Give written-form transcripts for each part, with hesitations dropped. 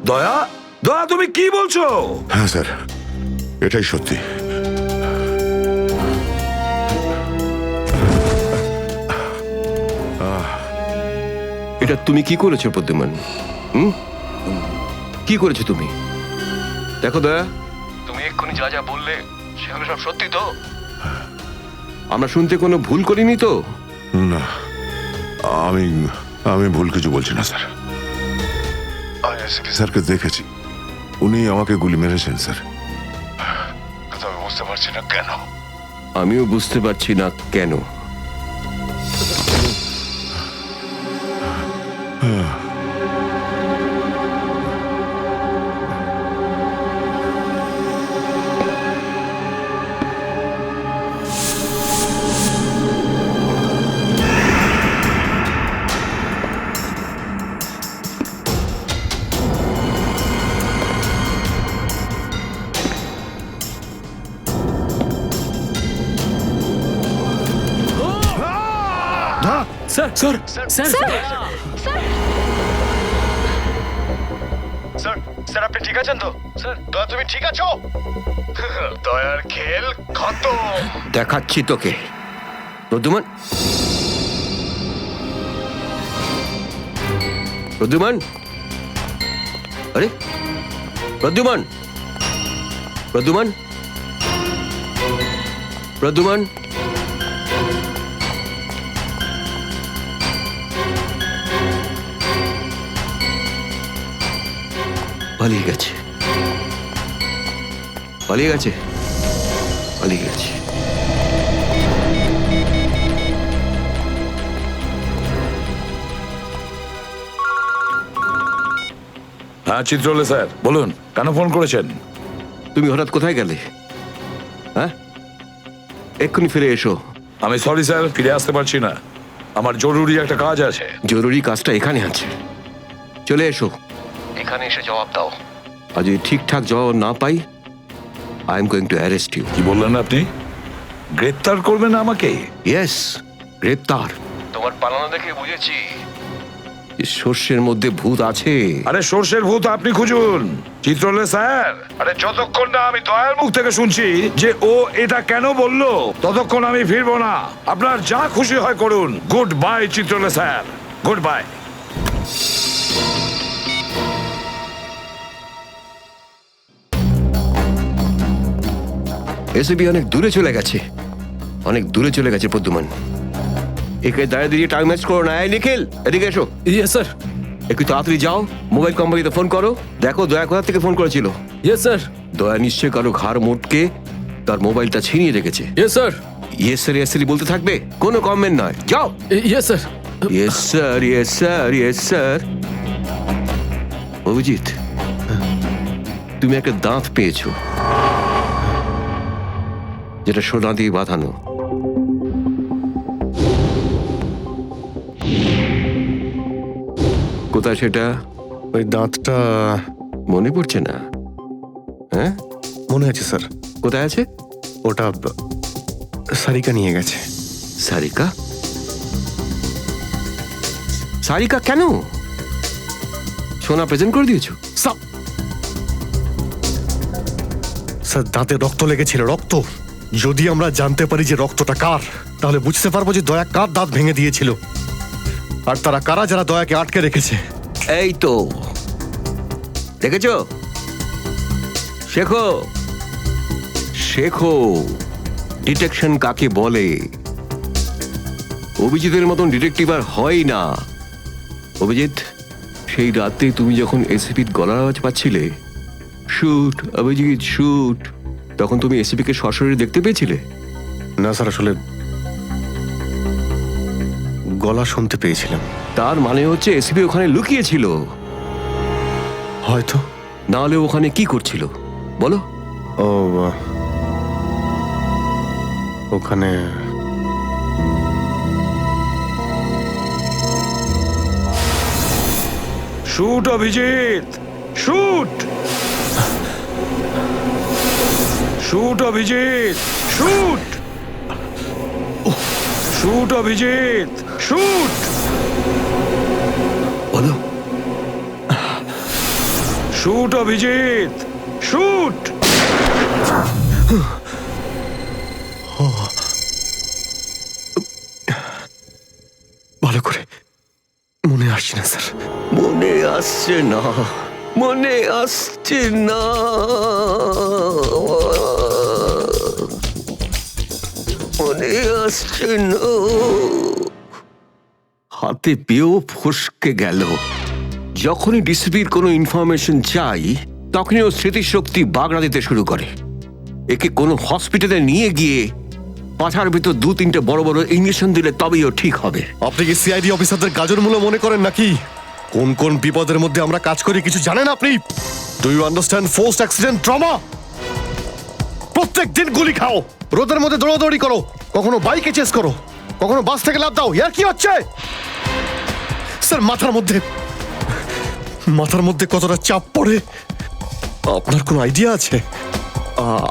দয়া, দয়া তুমি কি বলছো? হ্যাঁ স্যার, এটাই সত্যি। এটা তুমি কি করেছো প্রদ্যুমান? কি করেছো তুমি? দেখো দয়া, তুমি এক্ষুনি যা যা বললে সেগুলো সব সত্যি তো? আমরা শুনতে কোনো ভুল করিনি তো? না, আমি আমি ভুল কিছু বলছি না স্যার। আমি এসপি স্যারকে দেখেছি, উনি আমাকে গুলি মেরেছেন স্যার। কিন্তু আমি বুঝতে পারছি না কেন। আমিও বুঝতে পারছি না কেন। Sir sir sir sir, sir আপনি ঠিক আছেন তো? স্যার, দয়া তুমি ঠিক আছো? দয়ার খেল খতম। দেখাচ্ছি তোকে প্রদ্যুমান। প্রদ্যুমান, আরে প্রদ্যুমান, প্রদ্যুমান, প্রদ্যুমান, পালিয়ে গেছে, পালিয়ে গেছে, পালিয়ে গেছে। হ্যাঁ চিত্রলে স্যার, বলুন কেন ফোন করেছেন? তুমি হঠাৎ কোথায় গেলে? হ্যাঁ, এক্ষুনি ফিরে এসো। আমি সরি স্যার, ফিরে আসতে পারছি না, আমার জরুরি একটা কাজ আছে। জরুরি কাজটা এখানে আছে, চলে এসো। এখানে এসে জবাব দাও। আর যদি ঠিকঠাক জবাব না পাই, I am going to arrest you. কি বললেন আপনি? গ্রেপ্তার করবেন আমাকে? ইয়েস, গ্রেপ্তার। তোমার পালানো দেখে বুঝেছি সর্ষের মধ্যে ভূত আছে। আরে সর্ষের ভূত আপনি খুঁজুন চিত্রলে স্যার। আরে যতক্ষণ না আমি দয়ার মুখ থেকে শুনছি যে ও এটা কেন বললো, ততক্ষণ আমি ফিরবো না। আপনার যা খুশি হয় করুন। Good bye Chitrale sir, good bye. এসবি অনেক দূরে চলে গেছে, অনেক দূরে চলে গেছে প্রদ্যুমান। একে দাঁড়িয়ে দিয়ে টাইম ওয়েস্ট করো না। এই নিখিল, এদিকে এসো। Yes sir. একটু তাড়াতাড়ি যাও, মোবাইল কোম্পানিতে ফোন করো, দেখো দয়া কোথা থেকে ফোন করেছিল। Yes sir. দয়া নিশ্চয়ই কারো ঘাড় মোটকে তার মোবাইলটা ছিনিয়ে রেখেছে। Yes sir. Yes sir, yes sir বলতে থাকবে, কোনো কমেন্ট নয়। যাও। Yes sir. Yes sir, yes sir, yes sir. Abhijit, তুমি একটা দাঁত পেয়েছো, যেটা সোনা দিয়ে বাঁধানো। কোথায় সেটা? ওই দাঁতটা মনে পড়ছে না? হ্যাঁ মনে আছে স্যার। কোথায় আছে? ওটা সারিকা নিয়ে গেছে। সারিকা? সারিকা কেন? সোনা প্রেজেন্ট করে দিয়েছো? স্যার দাঁতে রক্ত লেগেছিল, রক্ত। যদি আমরা জানতে পারি যে রক্তটা কার, তাহলে বুঝতে পারবো যে দয়া কার দাঁত ভেঙে দিয়েছিল, আর তারা কারা যারা দয়াকে আটকে রেখেছে। এই তো দেখেছো, শেখো, শেখো ডিটেকশন কাকে বলে। অভিজিতের মতন ডিটেকটিভ আর হয় না। অভিজিৎ, সেই রাতে তুমি যখন এসিপির গলার আওয়াজ পাচ্ছিলে, শুট অভিজিৎ শুট, তখন তুমি এসিপিকে সশরীরে দেখতে পেয়েছিলে? না স্যার, আসলে গলা শুনতে পেয়েছিলাম। তার মানে হচ্ছে এসিপি ওখানে লুকিয়েছিল। হয়তো। না হলে ওখানে কি করছিল বলো? ও ওখানে shoot Abhijit, shoot, shoot Abhijit, shoot, shoot Abhijit, shoot, বলো। Shoot Abhijit, shoot. ভালো করে মনে আসছে না স্যার। মনে আসছে না, মনে আসছে না। মনে আসছে না। হাতে পেয়েও ফসকে গেল। যখনই ডিসিপির কোনো ইনফরমেশন চাই, তখনই ও স্মৃতিশক্তি বাগড়া দিতে শুরু করে। একে কোনো হসপিটালে নিয়ে গিয়ে পাছার ভিতর 2-3টে বড় বড় ইঞ্জেকশন দিলে তবেই ও ঠিক হবে। আপনি কি সিআইডি অফিসারদের গাজর মূল্য মনে করেন নাকি? কোন কোন বিপদের মধ্যে আমরা কাজ করি কিছু জানেন আপনি? Do you understand forced accident trauma? প্রত্যেক দিন গুলি খাও, রোদের মধ্যে দৌড়াদৌড়ি করো, কখনো বাইকে চেস করো, কখনো বাস থেকে লাফ দাও। ইয়ার কি হচ্ছে স্যার? মাথার মধ্যে কতটা চাপ পড়ে আপনার কোনো আইডিয়া আছে?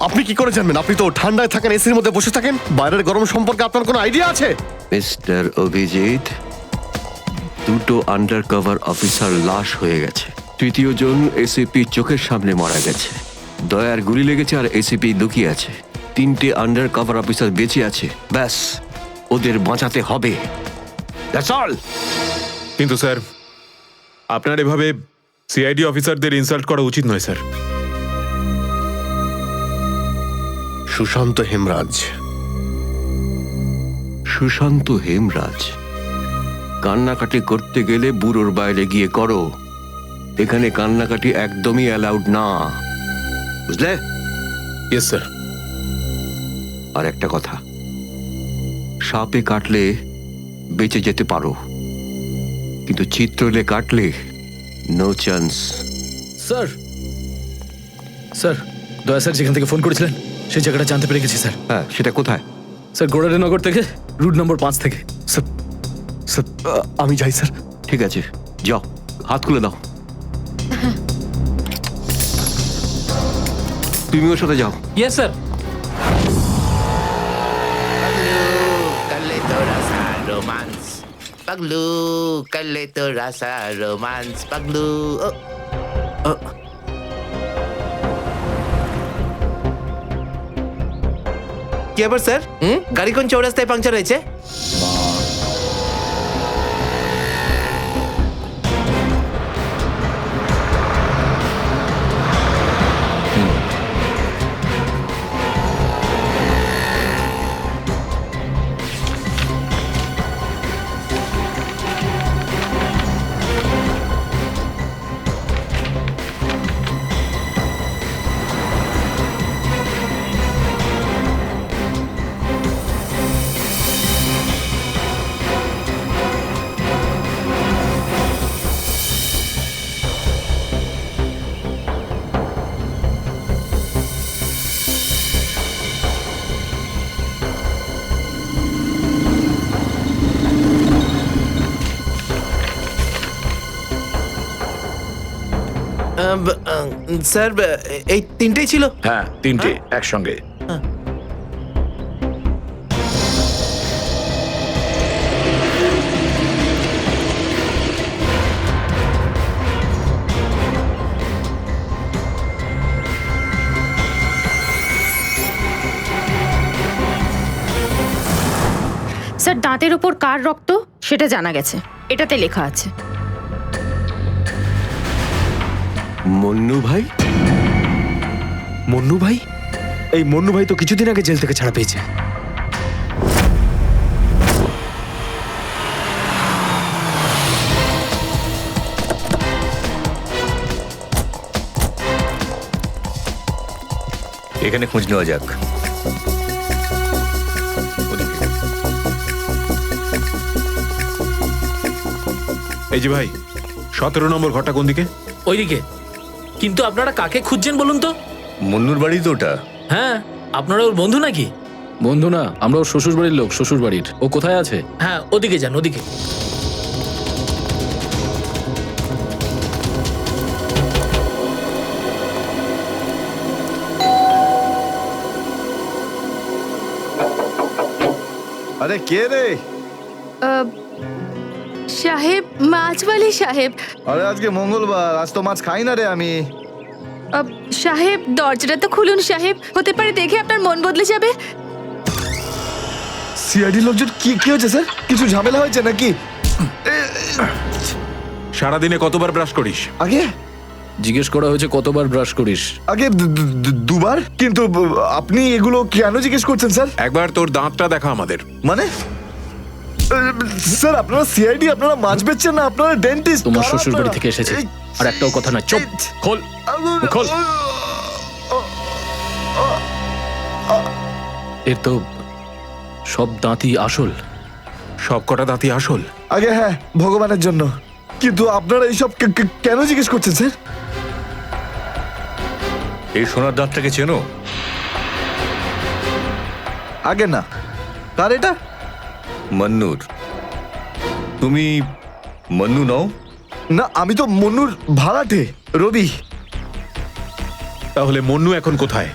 আপনি কি করে জানবেন? আপনি তো ঠান্ডায় থাকেন, এসির মধ্যে বসে থাকেন। বাইরের গরম সম্পর্কে আপনার কোনো আইডিয়া আছে? মিস্টার অভিজিৎ, 2টো আন্ডার কভার অফিসার লাশ হয়ে গেছে। 3য় জন এসিপি চোখের সামনে মারা গেছে। দয়ার গুলি লেগেছে আর এসিপি লুকিয়ে আছে। 3টে আন্ডার কভার অফিসার বেঁচে আছে। ব্যাস, ওদের বাঁচাতে হবে। That's all. কিন্তু স্যার, আপনার এভাবে সিআইডি অফিসারদের ইনসাল্ট করা উচিত নয় স্যার। সুশান্ত হেমরাজ। সুশান্ত হেমরাজ? কান্নাকাটি করতে গেলে বুড়োর বাইরে গিয়ে করো। এখানে কান্নাকাটি একদমই অ্যালাউড না, বুঝলে? Yes sir. আর একটা কথা, সাপে কাটলে বেঁচে যেতে পারো, কিন্তু চিত্রলে কাটলে নো চান্স। স্যার, স্যার, দয়া স্যার যেখান থেকে ফোন করেছিলেন সেই জায়গাটা জানতে পেরে গেছি স্যার। হ্যাঁ, সেটা কোথায়? স্যার, গোড়ারেনগর থেকে, রুট নম্বর 5 থেকে। স্যার, স্যার, আমি যাই স্যার। ঠিক আছে, যাও, হাত খুলে দাও। তুমি ওর সাথে যাও। Yes sir. Kale to rasa romance. Paglu, kale to rasa romance. Paglu. কি ব্যাপার স্যার? গাড়ি কোন চৌরাস্তায় পাংচার হয়েছে? স্যার, এই তিনটেই ছিল? হ্যাঁ, 3টে একসঙ্গে। স্যার, দাঁতের ওপর কার রক্ত সেটা জানা গেছে, এটাতে লেখা আছে। মন্নু ভাই? মন্নু ভাই? এই মন্নু ভাই তো কিছুদিন আগে জেল থেকে ছাড়া পেয়েছে। এখানে খোঁজ নেওয়া যাক। এই যে ভাই, 17 নম্বর ঘরটা কোন দিকে? ওইদিকে। কিন্তু আপনারা কাকে খুঁজছেন বলুন তো? মুন্নুর বাড়ি তো ওটা। হ্যাঁ, আপনারা ওর বন্ধু নাকি? বন্ধু না, আমরা ওর শ্বশুর বাড়ির লোক। শ্বশুর বাড়ির। ও কোথায় আছে? হ্যাঁ, ওদিকে যান, ওদিকে। আরে কে রে? সাহেব, মাছওয়ালি সাহেব। আরে আজকে মঙ্গলবার, আজ তো মাছ খাই না রে আমি। সাহেব, দরজাটা তো খুলুন সাহেব, হতে পারে দেখে আপনার মন বদলে যাবে। সিআইডি লোকজন কি কি হয়েছে স্যার? কিছু ঝামেলা হয়েছে নাকি? সারাদিনে কতবার ব্রাশ করিস? আগে জিজ্ঞেস করা হয়েছে কতবার ব্রাশ করিস। আগে দুবার, কিন্তু আপনি এগুলো কেন জিজ্ঞেস করছেন স্যার? একবার তোর দাঁতটা দেখা আমাদের। মানে স্যার, আপনারা সিআইডি, আপনারা মাছ বেচছেন না, আপনারা ডেন্টিস্ট। তোমার শ্বশুর বাড়ি থেকে এসেছে, আর একটাও কথা না। চুপ, খোল খোল। এর তো সব দাঁতই আসল। সব কটা দাঁতই আসল? আগে হ্যাঁ, ভগবানের জন্য। কিন্তু আপনারা এইসব কেন জিজ্ঞেস করছেন স্যার? এই সোনার দাঁতটাকে চেনো? আগে না। কার এটা? মন্নুর। তুমি মন্নু নও? না, আমি তো মন্নুর ভাড়াটে, রবি। তাহলে মন্নু এখন কোথায়?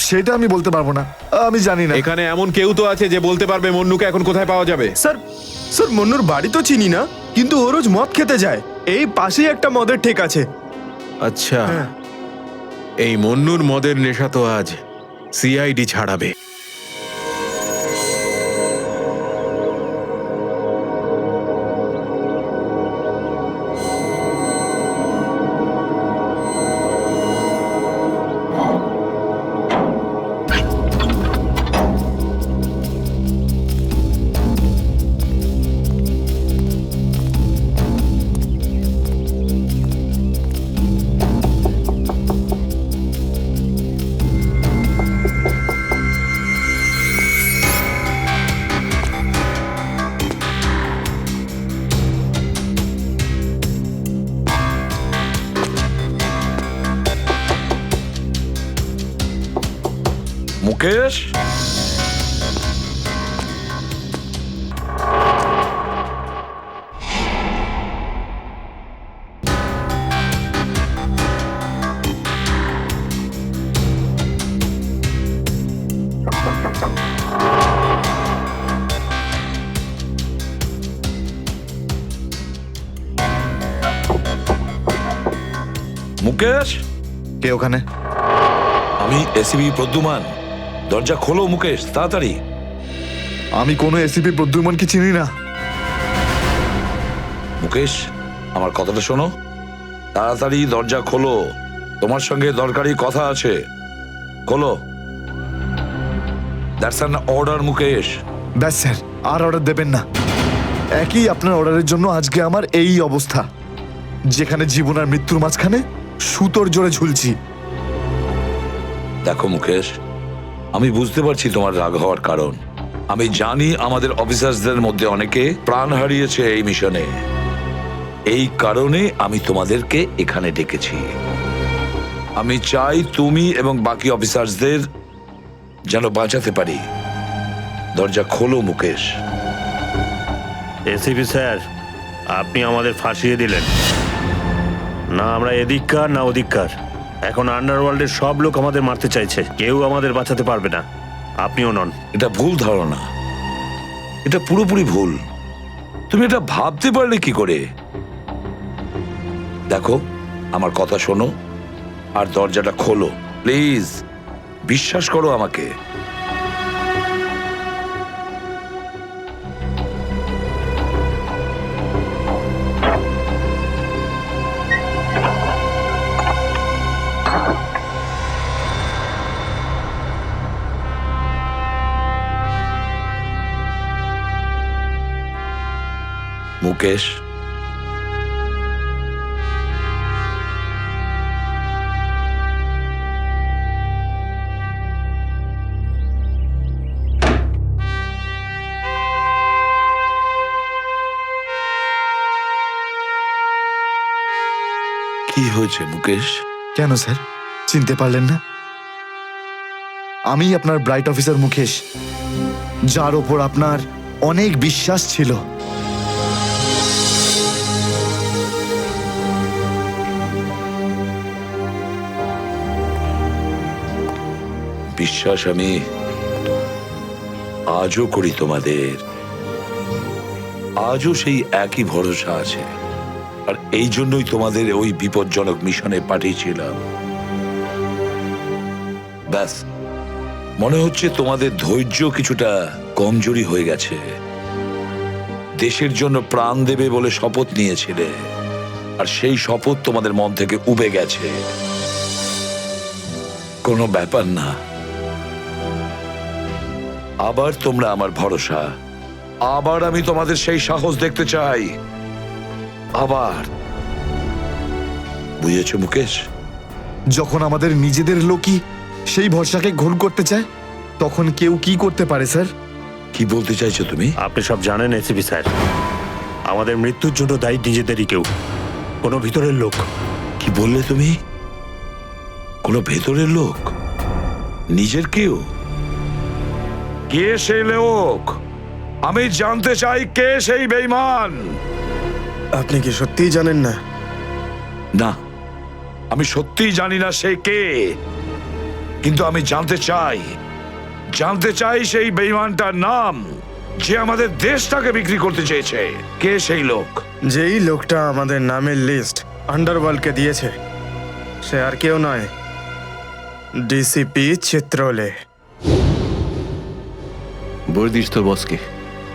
সেটা আমি বলতে পারবো না, আমি জানি না। এখানে এমন কেউ তো আছে যে বলতে পারবে মন্নুকে এখন কোথায় পাওয়া যাবে? স্যার, মন্নুর বাড়ি তো চিনি না, কিন্তু ও রোজ মদ খেতে যায়। এই পাশেই একটা মদের ঠেক আছে। আচ্ছা, এই মন্নুর মদের নেশা তো আজ সিআইডি ছাড়াবে। মুকেশ, মুকেশ, কে ওখানে? আমি এসিবি প্রদ্যুমান। দরজা খোলো মুকেশ, তাড়াতাড়ি। আমি কোনো এসিপি প্রদ্যুমনকে চিনি না। মুকেশ, আমার কথাটা শোনো, তাড়াতাড়ি দরজা খোলো, তোমার সঙ্গে দরকারি কথা আছে। খোলো। That's an order Mukesh. ব্যাস স্যার, আর অর্ডার দেবেন না। একই আপনার অর্ডারের জন্য আজকে আমার এই অবস্থা, যেখানে জীবন আর মৃত্যুর মাঝখানে সুতোর জোরে ঝুলছি। দেখো মুকেশ, আমি বুঝতে পারছি তোমার রাগ হওয়ার কারণ। আমি জানি আমাদের অফিসারদের মধ্যে অনেকে প্রাণ হারিয়েছে এই মিশনে। এই কারণে আমি তোমাদেরকে এখানে ডেকেছি। আমি চাই তুমি এবং বাকি অফিসারদের যেন বাঁচাতে পারি। দরজা খোলো মুকেশ। এসিপি স্যার, আপনি আমাদের ফাঁসিয়ে দিলেন। না আমরা এদিককার না ওদিককার। এখন আন্ডারওয়ার্ল্ডের সব লোক আমাদের মারতে চাইছে, কেউ আমাদের বাঁচাতে পারবে না, আপনিও নন। এটা ভুল ধারণা, এটা পুরোপুরি ভুল। তুমি এটা ভাবতে পারলে কি করে? দেখো, আমার কথা শোনো আর দরজাটা খোলো প্লিজ। বিশ্বাস করো আমাকে। মুকেশ, কি হয়েছে মুকেশ? কেন স্যার, চিনতে পারলেন না? আমি আপনার ব্রাইট অফিসার মুকেশ, যার ওপর আপনার অনেক বিশ্বাস ছিল। বিশ্বাস আমি আজও করি তোমাদের, আজও সেই একই ভরসা আছে, আর এই জন্যই তোমাদের ওই বিপজ্জনক মিশনে পাঠিয়েছিলাম। ব্যাস, মনে হচ্ছে তোমাদের ধৈর্য কিছুটা কমজোরি হয়ে গেছে। দেশের জন্য প্রাণ দেবে বলে শপথ নিয়েছিলে, আর সেই শপথ তোমাদের মন থেকে উবে গেছে। কোনো ব্যাপার না, আবার তোমরা আমার ভরসা, আবার আমি তোমাদের সেই সাহস দেখতে চাই। আবার, বুঝেছো মুকেশ? যখন আমাদের নিজেদের লোকই সেই ভরসাকে ঘোল করতে চায়, তখন কেউ কি করতে পারে স্যার? কি বলতে চাইছো তুমি? আপনি সব জানেন এসিপি স্যার, আমাদের মৃত্যুর জন্য দায়ী নিজেদেরই কেউ, কোনো ভিতরের লোক। কি বললে তুমি? কোনো ভেতরের লোক? নিজের কেউ? কে সেই লোক? আমি জানতে চাই কে সেই বেঈমান। আপনি কি সত্যিই জানেন না? না, আমি সত্যিই জানি না সে কে, কিন্তু আমি জানতে চাই সেই বেঈমানটার নাম, যে আমাদের দেশটাকে বিক্রি করতে চেয়েছে। কে সেই লোক? যেই লোকটা আমাদের নামের লিস্ট আন্ডারওয়ার্ল্ডকে দিয়েছে, সে আর কেউ নয়, ডিসিপি চিত্রলে। বলে দিস তোর বসকে,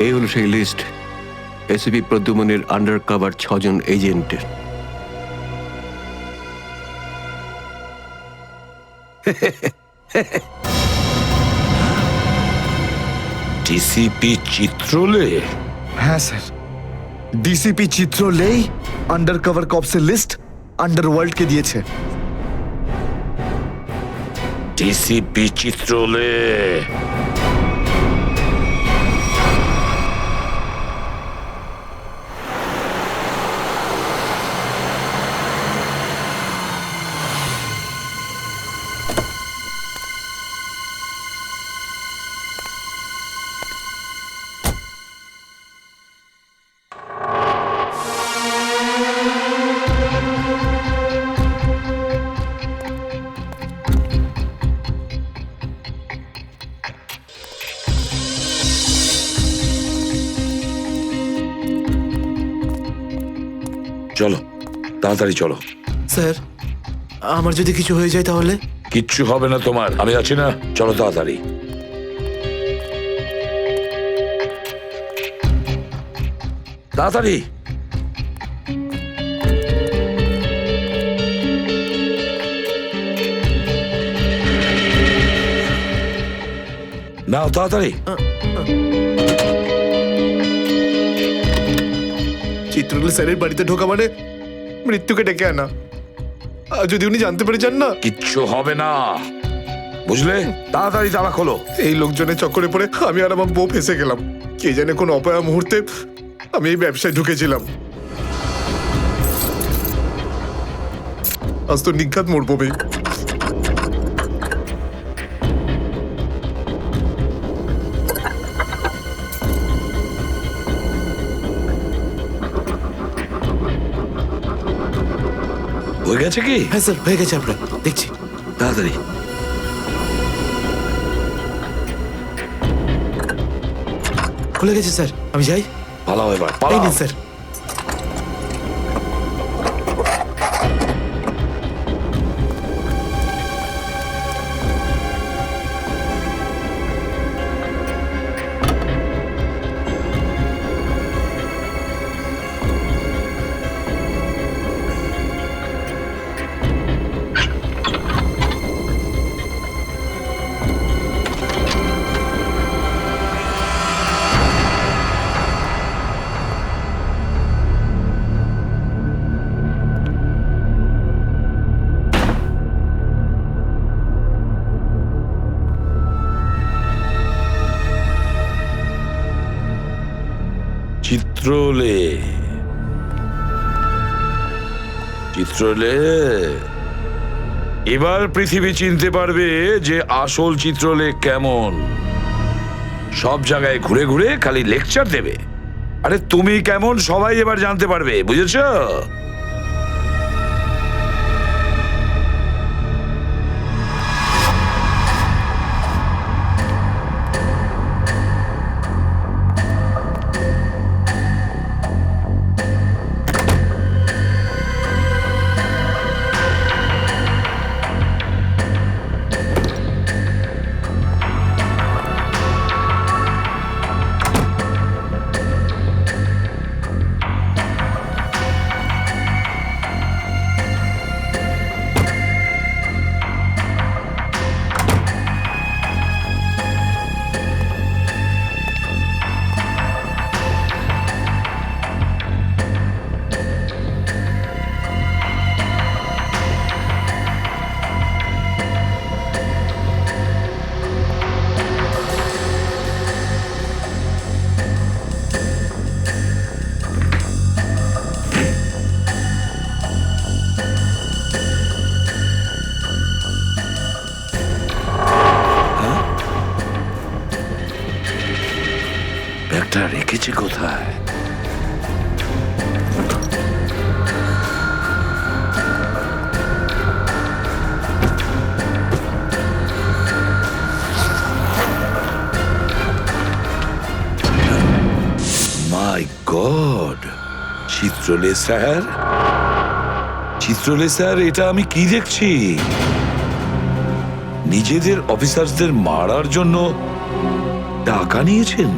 এই হলো সেই লিস্ট এসিপি প্রদ্যুমনের আন্ডার কভার 6 জন এজেন্টের। ডিসিপি চিত্রলে? হ্যাঁ স্যার, ডিসিপি চিত্রলেই আন্ডার কভার কপসের লিস্ট আন্ডারওয়ার্ল্ডকে দিয়েছে। ডিসিপি চিত্রলে? চলো, তাড়াতাড়ি চলো। স্যার, আমার যদি কিছু হয়ে যায় তাহলে? কিচ্ছু হবে না তোমার, আমি আছি না। চলো তাড়াতাড়ি। তাড়াতাড়ি। নাও তাড়াতাড়ি। চিত্রলে স্যারের বাড়িতে ঢোকা মানে মৃত্যুকে ডেকে আনা। আর যদি উনি জানতে পেরে যান না? কিচ্ছু হবে না, বুঝলে? তাড়াতাড়ি তালা খোলো। এই লোকজনের চক্করে পড়ে আমি আর আমার বউ ফেসে গেলাম। কে জানে কোন অপয়া মুহূর্তে আমি এই ব্যবসায় ঢুকেছিলাম। আজ তো নিঘাত মরবো বে। হয়ে গেছে কি? হ্যাঁ স্যার, হয়ে গেছে, আপনার দেখছি। তাড়াতাড়ি। খুলে গেছে স্যার, আমি যাই। পালাও এবার, এই পালাও। নিন স্যার। চিত্রলে, চিত্রলে, এবার পৃথিবী চিনতে পারবে যে আসল চিত্রলে কেমন। সব জায়গায় ঘুরে ঘুরে খালি লেকচার দেবে। আরে তুমি কেমন সবাই এবার জানতে পারবে, বুঝেছো? ব্যাগটা রেখেছি কোথায়? মাই গড, চিত্রলে স্যার, চিত্রলে স্যার, এটা আমি কি দেখছি? নিজেদের অফিসারদের মারার জন্য টাকা নিয়েছেন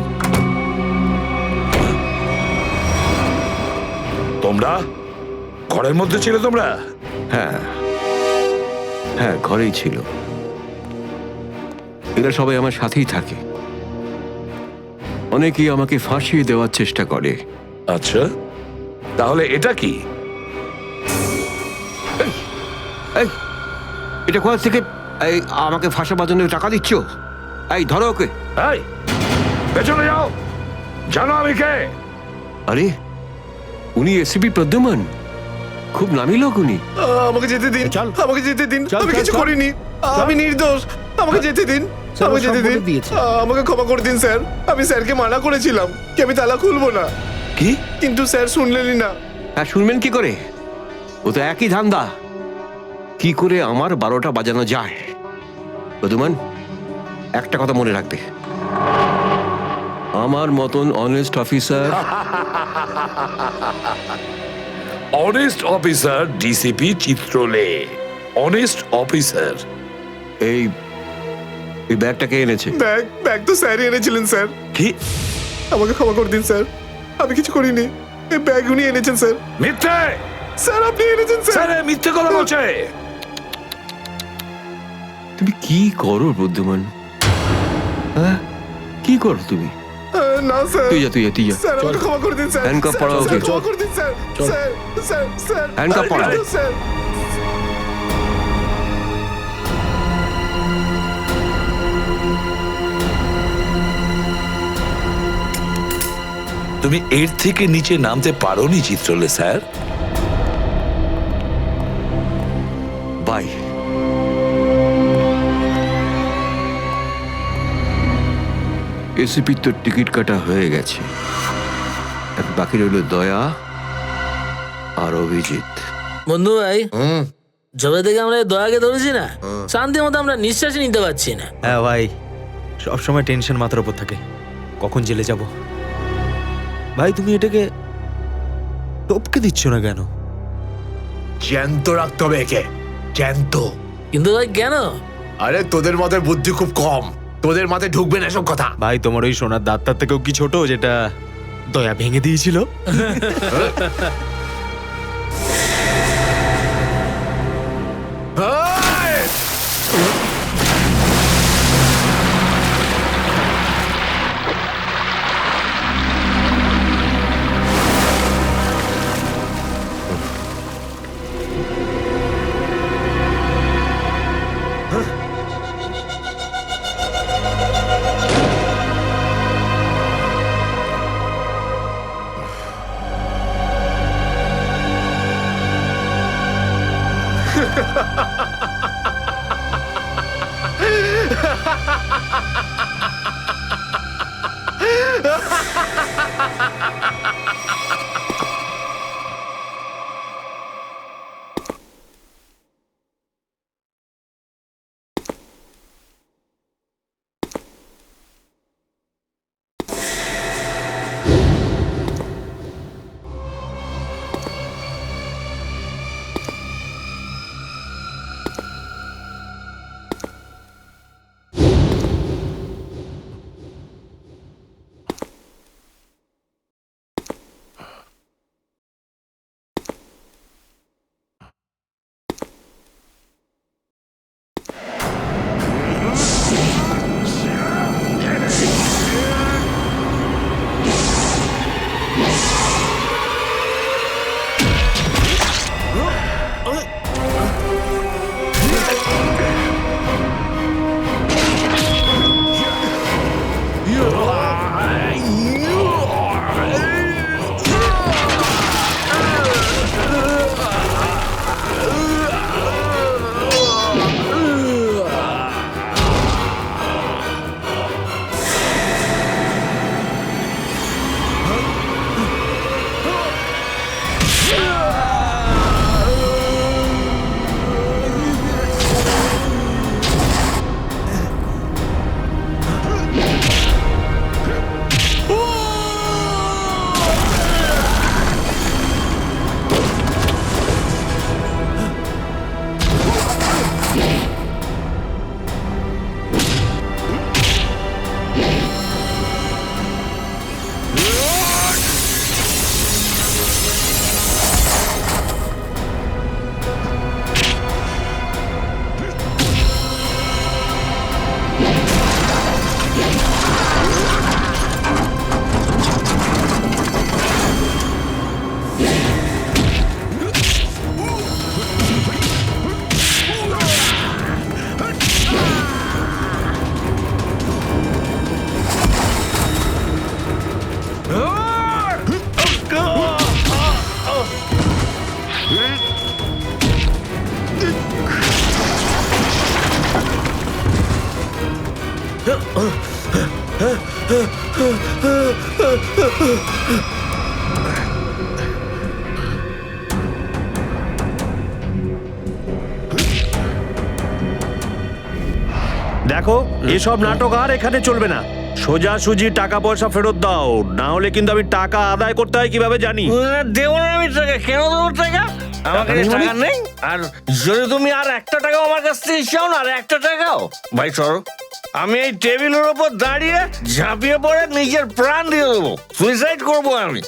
তোমরা? ঘরের মধ্যে ছিল তোমরা? হ্যাঁ হ্যাঁ, ঘরেই ছিল। এরা সবাই আমার সাথেই থাকে। অনেকেই আমাকে ফাঁসিয়ে দেওয়ার চেষ্টা করে। আচ্ছা, তাহলে এটা কি? এই, এটা কোথা থেকে এই আমাকে ফাঁসাবার জন্য টাকা দিচ্ছ? এই ধরো ওকে। এই, পেছনে যাও, জানো আমি কে? আরে, উনি এসিপি প্রদ্যুমান, খুব নামি লোক উনি। আমাকে যেতে দিন, আমাকে যেতে দিন, আমি কিছু করিনি, আমি নির্দোষ, আমাকে যেতে দিন, আমাকে যেতে দিন, আমাকে ক্ষমা করে দিন স্যার। আমি স্যারকে মানা করেছিলাম কি আমি তালা খুলবো না, কি? কিন্তু স্যার শুনলেনই না। হ্যাঁ, শুনবেন কি করে? ও তো একই ধান্দা, কি করে আমার 12টা বাজানো যায়। প্রদ্যুমান, একটা কথা মনে রাখবে, আমার মতন honest officer, honest officer DCP Chitrale, honest officer. এই ব্যাগটাকে এনেছে। ব্যাগ তো স্যারই এনেছিলেন স্যার। কি? আমাকে ক্ষমা করে দিন স্যার, আমি কিছু করিনি, এই ব্যাগ উনি এনেছেন স্যার। মিথ্যে স্যার, আপনি এনেছেন স্যার। স্যার, মিথ্যে কথা বলছে। তুমি কি করো প্রদ্যুমান? হ্যাঁ, কি করো তুমি? না স্যার, তুই যা, তুই যা। স্যার আমাকে ক্ষমা করে দিন স্যার। হ্যান্ডকাফ পরাও ওকে। ক্ষমা করে দিন sir. Sir, sir, sir, handcuff আমি পরাও। নির্দোষ, স্যার। তুমি এর থেকে নিচে নামতে পারোনি চিত্রলে স্যার। বাই। এসিপির তো টিকিট কাটা হয়ে গেছে, এখন বাকি রইল দয়া আর অভিজিৎ। বন্ধু ভাই, যবে থেকে আমরা এই দয়াকে ধরেছি না, শান্তি মতো আমরা নিঃশ্বাসই নিতে পারছি না। হ্যাঁ ভাই, সবসময় টেনশন মাথার উপর থাকে, কখন জেলে যাব। ভাই তুমি এটাকে টপকে দিচ্ছ না কেন? জ্যান্ত রাখতে হবে একে, জ্যান্ত। কিন্তু ভাই কেন? আরে তোদের মাথায় বুদ্ধি খুব কম, তোদের মাথায় ঢুকবে না এসব কথা। ভাই তোমার ওই সোনার দাঁতটার থেকেও কি ছোট যেটা দয়া ভেঙে দিয়েছিল? দেখো এসব নাটক আর এখানে চলবে না, সোজাসুজি টাকা পয়সা ফেরত দাও, না হলে কিন্তু আমি টাকা আদায় করতে হয় কিভাবে জানি। দেবো না আমি টাকা, কেন দেবো টাকা? আমার কাছে টাকা নেই। আর যদি তুমি আর একটা টাকাও আমার কাছ থেকে চাও না, আর একটা টাকাও, ভাই সরো, আমি এই টেবিলের উপর দাঁড়িয়ে ঝাঁপিয়ে পড়ে নিজের প্রাণ দিয়ে দেবো, সুইসাইড করবো আমি।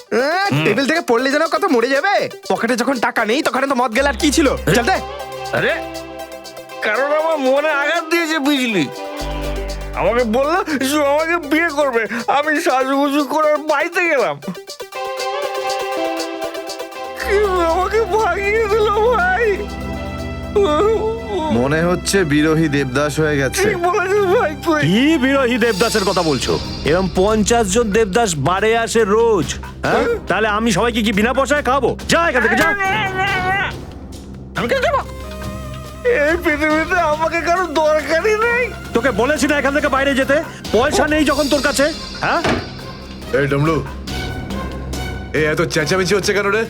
টেবিল থেকে পড়লে যেন কত মরে যাবে। পকেটে যখন টাকা নেই তখন তো মদ গেলে আর কি ছিল, চলতে। আরে কারণ আমার মনে আঘাত দিয়েছে বিজলি, আমাকে বললো যে আমাকে বিয়ে করবে, আমি সাজুগুজু করে বাড়িতে গেলাম, কিন্তু আমাকে ভাগিয়ে দিল ভাই। মনে হচ্ছে বিরোহী দেবদাস হয়ে গেছে। ঠিক বলেছিস ভাই তুই। কি বিরোহী দেবদাসের কথা বলছো? এরকম 50 জন দেবদাস বাড়ে আসে রোজ, হ্যাঁ? তাহলে আমি সবাইকে কি বিনা পয়সায় খাবো? যা এখান থেকে যা। আমি কেন যাবো? এই পৃথিবীতে আমাকে কারো দরকারই নেই। তোকে বলেছি না এখান থেকে বাইরে যেতে? পয়সা নেই যখন তোর কাছে, হ্যাঁ? এই ডমলু, এই এত চেঁচামেচি হচ্ছে কেন রে?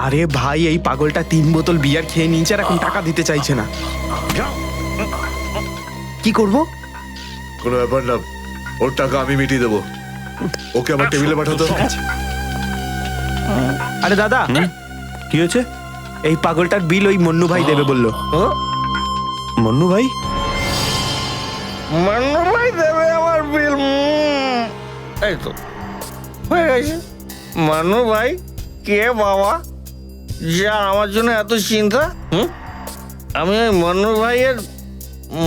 আরে ভাই, এই পাগলটা 3 বোতল বিয়ার খেয়ে নিয়েছে আর এখন টাকা দিতে চাইছে না। কি করব? কোনো ব্যাপার না, ওর টাকা আমি মিটিয়ে দেবো। ওকে আমার টেবিলে পাঠাতো। আরে দাদা, কি হয়েছে? এই পাগলটার বিল ওই মন্নু ভাই দেবে বললো। মন্নু ভাই? মান্নু ভাই দেবে আমার বিল? এই তো হয়ে গেছে। মান্নু ভাই কে বাবা, যা আমার জন্য এত চিন্তা? আমি ওই মান্নু ভাইয়ের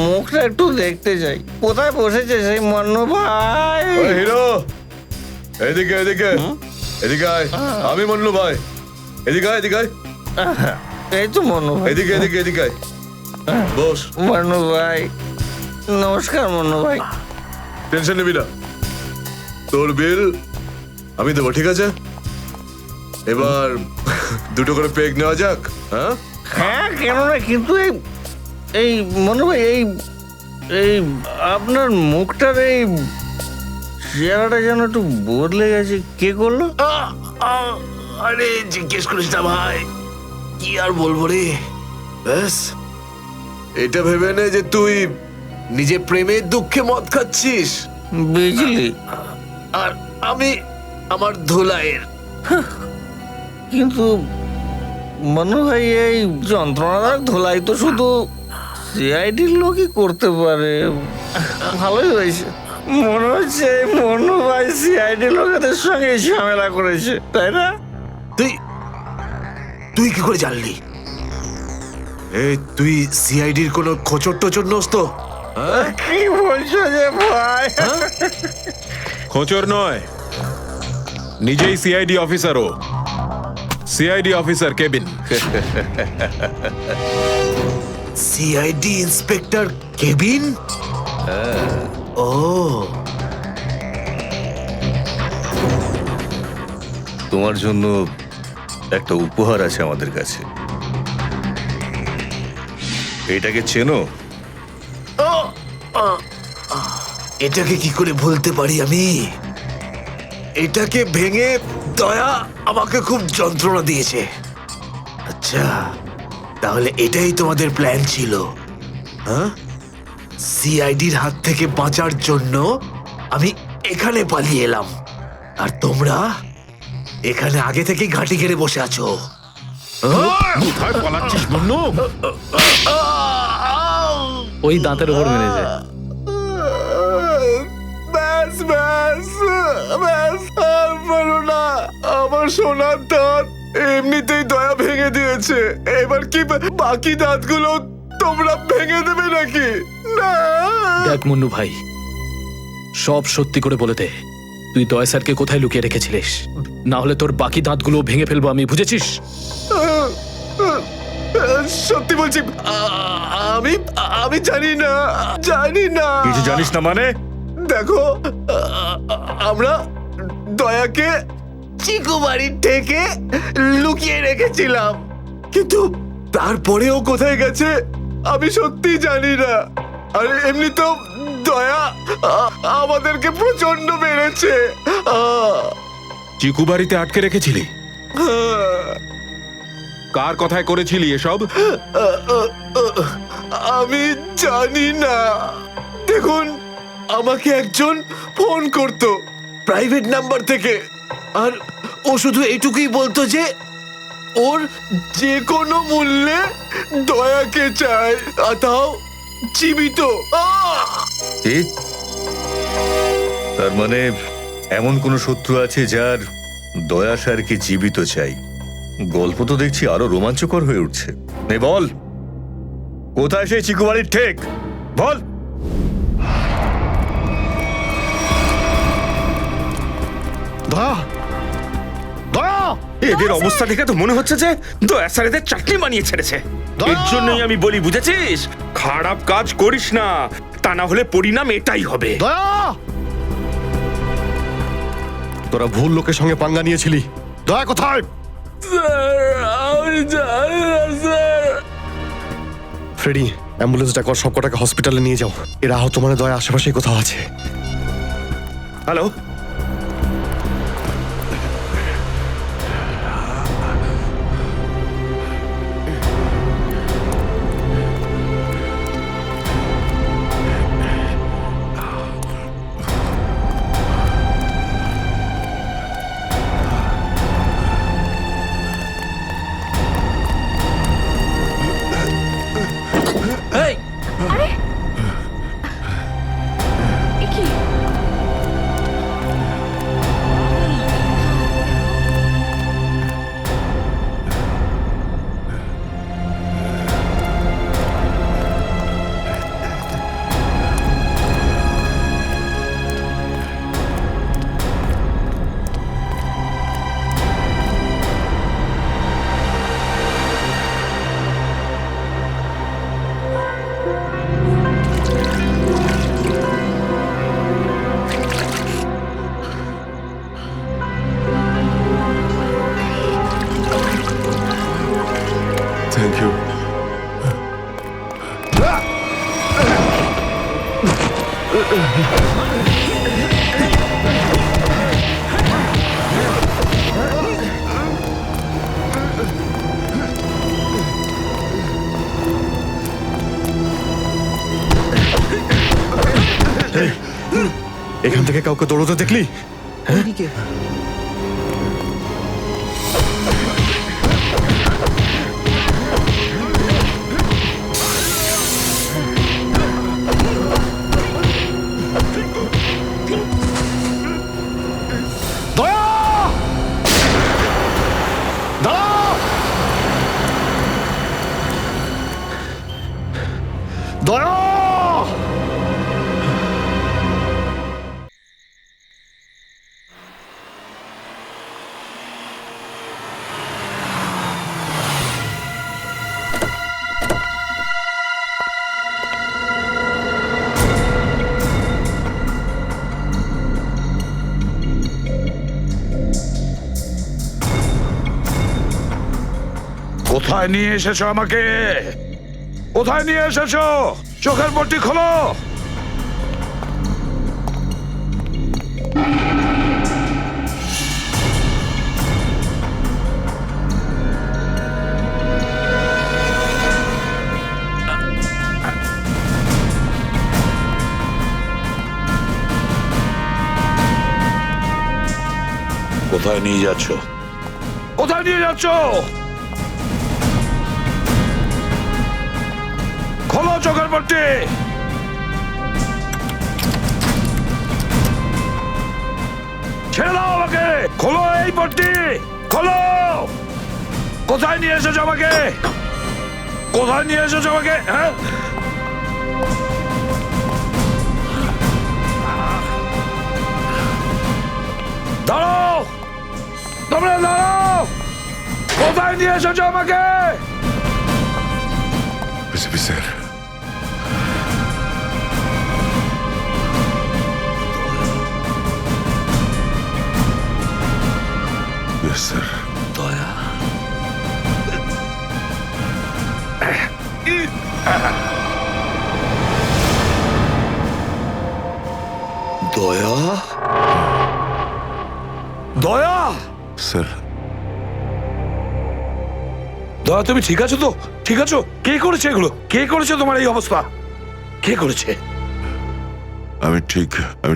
মুখটা একটু দেখতে চাই। কোথায় বসেছে সেই মান্নু ভাই? হিরো, এদিকে এদিকে এদিকে আয়। আমি মন্নু ভাই, এদিকে আয়, এদিকে আয়। এই তো মান্নু ভাই। এদিকে এদিকে এদিকে আয়, বস। মান্নু ভাই নমস্কার। মান্নু ভাই টেনশন নিবি না, তোর বিল আমি দেবো, ঠিক আছে? এবার দুটো করে পেগ নেওয়া যাক। হ্যাঁ হ্যাঁ, কেন না, কিন্তু এই মান্নু ভাই, এই আপনার মুখটার এই চেহারাটা যেন একটু বদলে গেছে। কে করলো? আরে জিজ্ঞেস করিস না ভাই, কি আর বলবো রে। ব্যাস, এটা ভেবে নে যে তুই নিজে প্রেমের দুঃখে মদ খাচ্ছিস, বিজলি, আর আমি আমার ধুলাইয়ের। কিন্তু মান্নু ভাই এই যন্ত্রণাদায়ক ধোলাই তো শুধু সিআইডির লোকই করতে পারে। ভালোই হয়েছে, মনে হচ্ছে এই মান্নু ভাই সিআইডি লোকেদের সঙ্গে ঝামেলা করেছে, তাই না? তুই কি করে জানলি? এই তুই সিআইডির কোনো খোঁচর টোচর নোস তো? কি বলছো যে ভাই? খোঁচর নয়, নিজেই সিআইডি অফিসার। ও CID officer cabin. CID inspector cabin? ও, তোমার জন্য একটা উপহার আছে আমাদের কাছে। এটাকে চেনো? এটাকে কি করে ভুলতে পারি আমি? এটাকে ভেঙে দয়া আমাকে খুব যন্ত্রণা দিয়েছে। আচ্ছা, তাহলে এটাই তোমাদের প্ল্যান ছিল, হ্যাঁ? সিআইডির হাত থেকে বাঁচার জন্য আমি এখানে পালিয়ে এলাম, আর তোমরা এখানে আগে থেকেই ঘাঁটি ঘেরে বসে আছো। কোথায় পালাচ্ছিস মন্নু? ওই দাঁতের উপর মেরেছে। ব্যাস ব্যাস ব্যাস, আর পারো না। আমার সোনার দাঁত এমনিতেই দয়া ভেঙে দিয়েছে, এবার কি বাকি দাঁতগুলো তোমরা ভেঙে দেবে নাকি? না। দেখ মুন্নু ভাই, সব সত্যি করে বলে দে, তুই দয়া স্যারকে কোথায় লুকিয়ে রেখেছিলিস, না হলে তোর বাকি দাঁতগুলো ভেঙে ফেলবো আমি, বুঝেছিস? সত্যি বলছি, আমি আমি জানি না, জানি না। কিছু জানিস না মানে? দেখো, আমরা দয়াকে চিকু বাড়ির থেকে লুকিয়ে রেখেছিলাম, কিন্তু তারপরেও কোথায় গেছে আমি সত্যি জানি না। আর এমনি তো দয়া আমাদেরকে প্রচন্ড মেরেছে। চিকু বাড়িতে আটকে রেখেছিলি? কার কথায় করেছিলি এসব? আমি জানি না। দেখুন, আমাকে একজন ফোন করতো প্রাইভেট নাম্বার থেকে, আর ও শুধু এটুকুই বলতো যে ওর যে কোনো মূল্যে দয়াকে চায়, আর তাও জীবিত। তার মানে এমন কোন শত্রু আছে যার দয়া স্যারকে জীবিত চাই? গল্প তো দেখছি আরো রোমাঞ্চকর হয়ে উঠছে। নে বল, কোথায় সেই চিকু বাড়ির ঠেক? বল। দয়া, দয়া, এদের অবস্থা দেখে তো মনে হচ্ছে যে দয়া স্যার এদের চাটনি বানিয়ে ছেড়েছে। এর জন্যই আমি বলি, বুঝেছিস, খারাপ কাজ করিস না, তা না হলে পরিণাম এটাই হবে। দয়া, তোরা ভুল লোকের সঙ্গে পাঙ্গা নিয়েছিলি। দয়া কোথায়? ফ্রেডি, অ্যাম্বুলেন্স ডাকো, সব কটাকে হসপিটালে নিয়ে যাও। এরা আহত মানে দয়া আশেপাশে কোথাও আছে। Hello, thank you. এখান থেকে কাউকে দৌড়তে দেখলি? দয়া, কোথায় নিয়ে এসেছো আমাকে? কোথায় নিয়ে এসেছো? চোখের পট্টি খোলো। কোথায় নিয়ে যাচ্ছ? কোথায় নিয়ে যাচ্ছ? খোলো চোখের পট্টি। ছেড়ে দাও আমাকে। খোলো এই পট্টি, খোলো। কোথায় নিয়ে এসেছো আমাকে? কোথায় নিয়ে এসেছো আমাকে? হ্যাঁ, দাঁড়াও, তোমরা দাঁড়াও। কোথায় নিয়ে এসেছো আমাকে? এসপি স্যার, স্যার, দয়া, দয়া দয়া স্যার দয়া তুমি ঠিক আছো তো? ঠিক আছো? কে করেছে এগুলো? কে করেছে তোমার এই অবস্থা? কে করেছে? আমি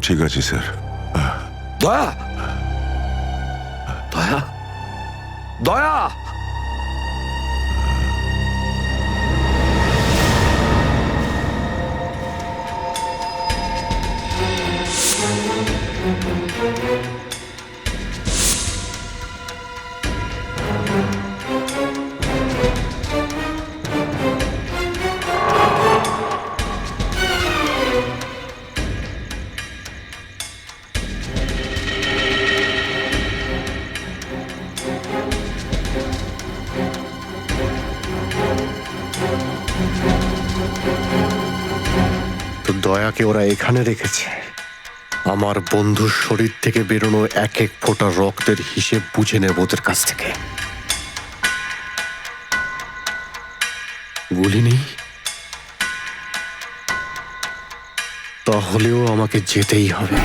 ঠিক আছি স্যার। দয়া দয়া দয়া তো দয়াকে ওরা এখানে রেখেছে আমার বন্ধুর শরীর থেকে বেরোনো এক এক ফোঁটা রক্তের হিসেব বুঝে নেব ওদের কাছ থেকে। গুলি নেই, তাহলেও আমাকে যেতেই হবে।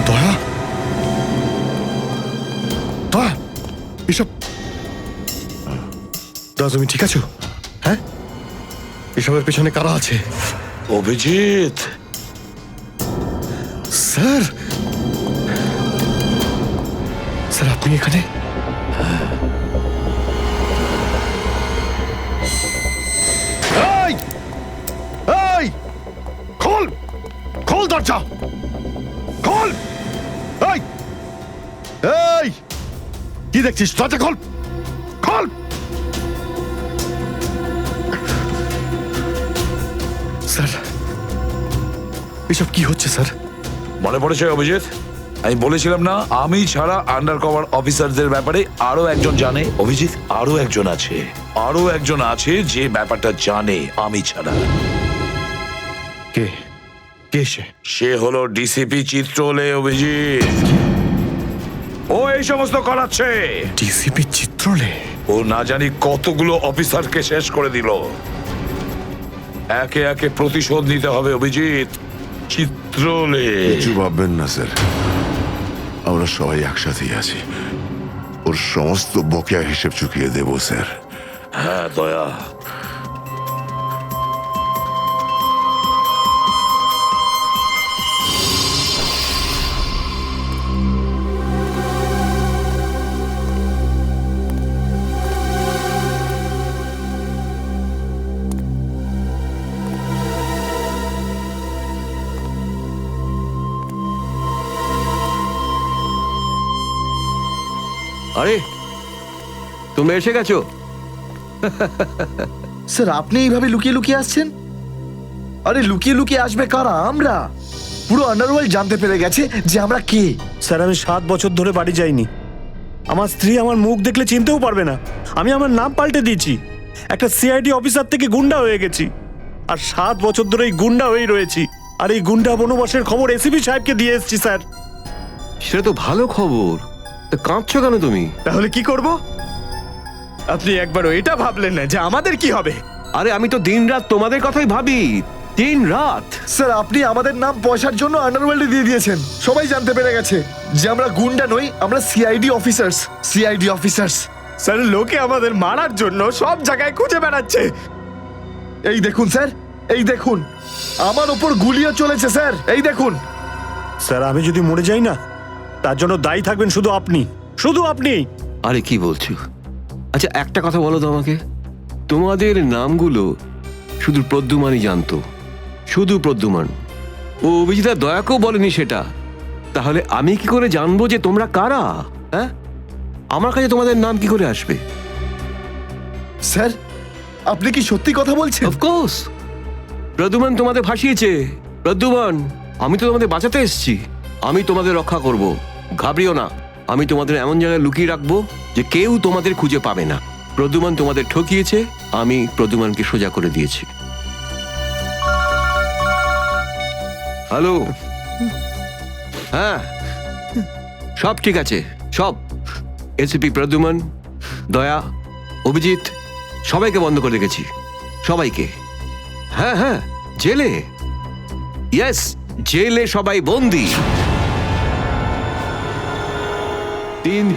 দয়া দয়া এসব দয়া তুমি ঠিক আছো? হ্যাঁ, এসবের পেছনে কারা আছে? অভিজিৎ স্যার, স্যার আপনি এখানে? এই এই খোল খোল দরজা খোল। এই এই কি দেখছিস? দরজা খোল খোল। স্যার এসব কি হচ্ছে স্যার? মনে পড়েছে অভিজিৎ? আমি বলেছিলাম না আমি ছাড়া আন্ডার কভার অফিসারদের ব্যাপারে আরো একজন জানে। অভিজিৎ, আরো একজন আছে যে ব্যাপারটা জানে আমি ছাড়া। কে কে সে? সে হলো ডিসিপি চিত্রলে। অভিজিৎ, ও এই সমস্ত করাচ্ছে। ডিসিপি চিত্রলে? ও না জানি কতগুলো অফিসারকে শেষ করে দিল। একে একে প্রতিশোধ নিতে হবে অভিজিৎ। চিত্রলে কিছু ভাববেন না স্যার, আমরা সবাই একসাথেই আছি। ওর সমস্ত বকেয়া হিসেব চুকিয়ে দেব স্যার। হ্যাঁ দয়া, আরে তুমি এসে গেছো? স্যার আপনি এইভাবে লুকিয়ে লুকিয়ে আসছেন? আরে লুকিয়ে লুকিয়ে আসবে কারা? আমরা। পুরো আন্ডারওয়ার্ল্ড জানতে পেরে গেছে যে আমরা কে। স্যার আমি 7 বছর ধরে বাড়ি যাইনি। আমার স্ত্রী আমার মুখ দেখলে চিনতেও পারবে না। আমি আমার নাম পাল্টে দিয়েছি, একটা সিআইডি অফিসার থেকে গুন্ডা হয়ে গেছি। আর 7 বছর ধরে এই গুন্ডা হয়েই রয়েছি। আর এই গুন্ডা বনবাসের খবর এসিপি সাহেবকে দিয়ে এসেছি স্যার। সেটা তো ভালো খবর। তা কাঁদছো কেন তুমি? তাহলে কি করব? আপনি একবারও এটা ভাবলেন না যে আমাদের কি হবে? আরে আমি তো দিনরাত তোমাদের কথাই ভাবি, দিনরাত। স্যার আপনি আমাদের নাম পয়সার জন্য আন্ডারওয়ার্ল্ডে দিয়ে দিয়েছেন। সবাই জানতে পেরে গেছে যে আমরা গুন্ডা নই, আমরা CID officers. CID officers. Sir লোকে আমাদের মারার জন্য সব জায়গায় খুঁজে বেড়াচ্ছে। এই দেখুন স্যার, এই দেখুন, আমার ওপর গুলিও চলেছে স্যার, এই দেখুন। স্যার আমি যদি মরে যাই না, তার জন্য দায়ী থাকবেন শুধু আপনি, শুধু আপনি। আরে কি বলছো? আচ্ছা একটা কথা বলো তো আমাকে, তোমাদের নামগুলো শুধু প্রদ্যুমানই জানতো, শুধু প্রদ্যুমান। ও অভিজিৎ দয়াকেও বলেনি সেটা। তাহলে আমি কি করে জানবো যে তোমরা কারা? হ্যাঁ, আমার কাছে তোমাদের নাম কি করে আসবে? স্যার আপনি কি সত্যি কথা বলছেন? অফকোর্স, প্রদ্যুমান তোমাদের ভাসিয়েছে। প্রদ্যুমান, আমি তো তোমাদের বাঁচাতে এসেছি, আমি তোমাদের রক্ষা করব, ঘাবড়িও না। আমি তোমাদের এমন জায়গায় লুকিয়ে রাখবো যে কেউ তোমাদের খুঁজে পাবে না। প্রদ্যুমান তোমাদের ঠকিয়েছে, আমি প্রদ্যুমানকে সোজা করে দিয়েছি। হ্যালো, হ্যাঁ সব ঠিক আছে, সব। এসিপি প্রদ্যুমান, দয়া, অভিজিৎ সবাইকে বন্ধ করে রেখেছি, সবাইকে। হ্যাঁ হ্যাঁ, জেলে, ইয়েস জেলে সবাই বন্দি।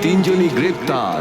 তিনজনই গ্রেপ্তার।